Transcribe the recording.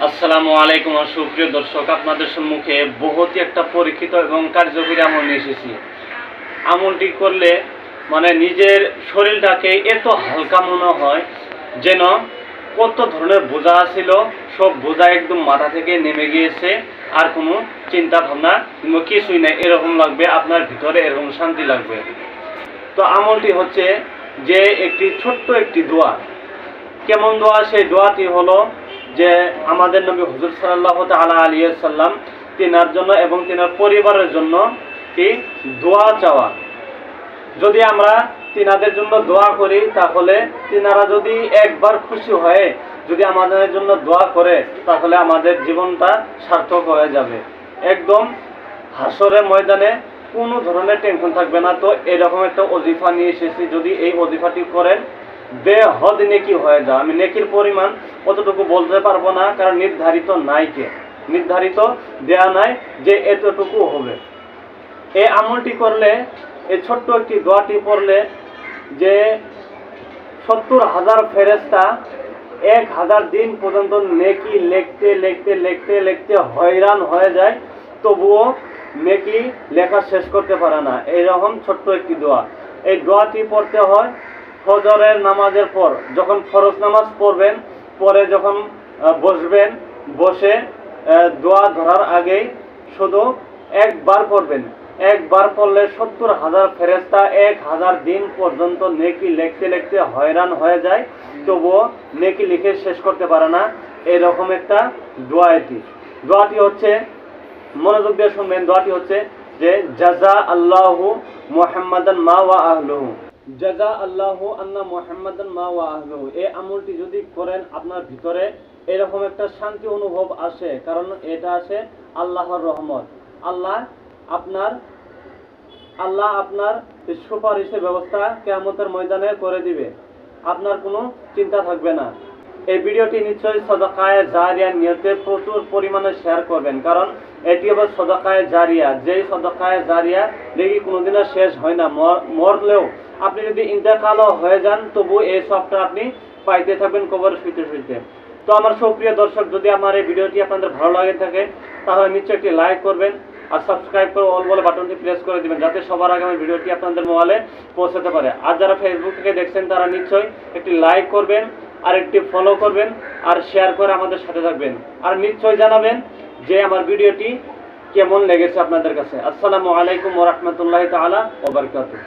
আসসালামু আলাইকুম সুপ্রিয় দর্শক, আপনাদের সম্মুখে বহুতই একটা পরীক্ষিত এবং কার্যকরী আমল নিয়ে এসেছি। আমলটি করলে নিজের শরীরটাকে এত হালকা মনে হয় যেন কত ধরনের বোঝা ছিল সব বোঝা একদম মাথা থেকে নেমে গিয়েছে, আর কোনো চিন্তা ভাবনা কিছুই নাই এরকম লাগবে, আপনার ভিতরে এরকম শান্তি লাগবে। তো আমলটি হচ্ছে যে ছোট্ট একটি দোয়া। কেমন দোয়া? সেই দোয়াটি হলো যে আমাদের নবী হুজুর সাল্লাল্লাহু তাআলা আলাইহি সাল্লাম তিনার জন্য এবং তিনার পরিবারের জন্য কি দোয়া চাওয়া। যদি আমরা তিনাদের জন্য দোয়া করি তাহলে তিনারা যদি একবার খুশি হয়ে যদি আমাদের জন্য দোয়া করে তাহলে আমাদের জীবনটা সার্থক হয়ে যাবে। একদম হাসরের ময়দানে কোনো ধরনের টেনশন থাকবে না। তো এরকম একটা ওজিফা নিয়ে এসেছি, যদি এই ওজিফাটি করেন বেহদ নেকি হয়ে যায়। আমি নেকির পরিমাণ কতটুকু বলতে পারবো না, কারণ নির্ধারিত দেয়া নাই যে এতটুকু হবে। এই আমলটি করলে, এই ছোট্ট একটি দোয়াটি পড়লে যে 70,000 ফেরেশতা 1000 দিন পর্যন্ত নেকি লিখতে হয়রান হয়ে যায়, তবুও নেকি লেখা শেষ করতে পারে না। এইরকম ছোট্ট একটি দোয়া। এই দোয়াটি পড়তে হয় ফজরের নামাজের পর। যখন ফরজ নামাজ পড়বেন, পরে যখন বসবেন, বসে দোয়া ধরার আগেই শুধু একবার পড়বেন। একবার পড়লে 70,000 ফেরেশতা 1000 দিন পর্যন্ত নেকি লিখতে হয়রান হয়ে যায়, তবুও নেকি লিখে শেষ করতে পারে না। এরকম একটা দোয়া। দোয়াটি হচ্ছে, মনোযোগ দিয়ে শুনবেন, দোয়াটি হচ্ছে যে জাযা আল্লাহু মুহাম্মাদান মা ওয়া আহলুহু, জাযা আল্লাহু আন্না মুহাম্মাদান মা ওয়া আহলুহু। এই আমলটি যদি করেন আপনার ভিতরে এরকম একটা শান্তি অনুভব আসে, কারণ এটা আসে আল্লাহর রহমত। আল্লাহ আপনার সুপারিশের ব্যবস্থা কিয়ামতের ময়দানে করে দিবে, আপনার কোনো চিন্তা থাকবে না। এই ভিডিওটি নিশ্চয়ই সাদাকায়ে জারিয়া নিয়তে প্রচুর পরিমাণে শেয়ার করবেন, কারণ এটি হবে সাদাকায়ে জারিয়া। যেই সাদাকায়ে জারিয়া দেখি কোনোদিনও শেষ হয় না। মরলেও আপনি যদি ইন্তেকালও হয়ে যান, তবু এই সবটা আপনি পাইতে থাকবেন কবরে শুইতে। তো আমার সুপ্রিয় দর্শক, যদি আমার এই ভিডিওটি আপনাদের ভালো লাগে থাকে তাহলে নিশ্চয়ই একটি লাইক করবেন আর সাবস্ক্রাইব করে অল বলে বাটনটি প্রেস করে দিবেন, যাতে সবার আগে আমার ভিডিওটি আপনাদের মোবাইলে পৌঁছাতে পারে। আর যারা ফেসবুক থেকে দেখছেন তারা নিশ্চয়ই একটি লাইক করবেন আর একটি ফলো করবেন আর শেয়ার করে আমাদের সাথে থাকবেন। আর নিশ্চয়ই জানাবেন যে আমার ভিডিওটি কেমন লেগেছে আপনাদের কাছে। আসসালামু আলাইকুম ওয়া রাহমাতুল্লাহি তাআলা ওয়া বারাকাতুহু।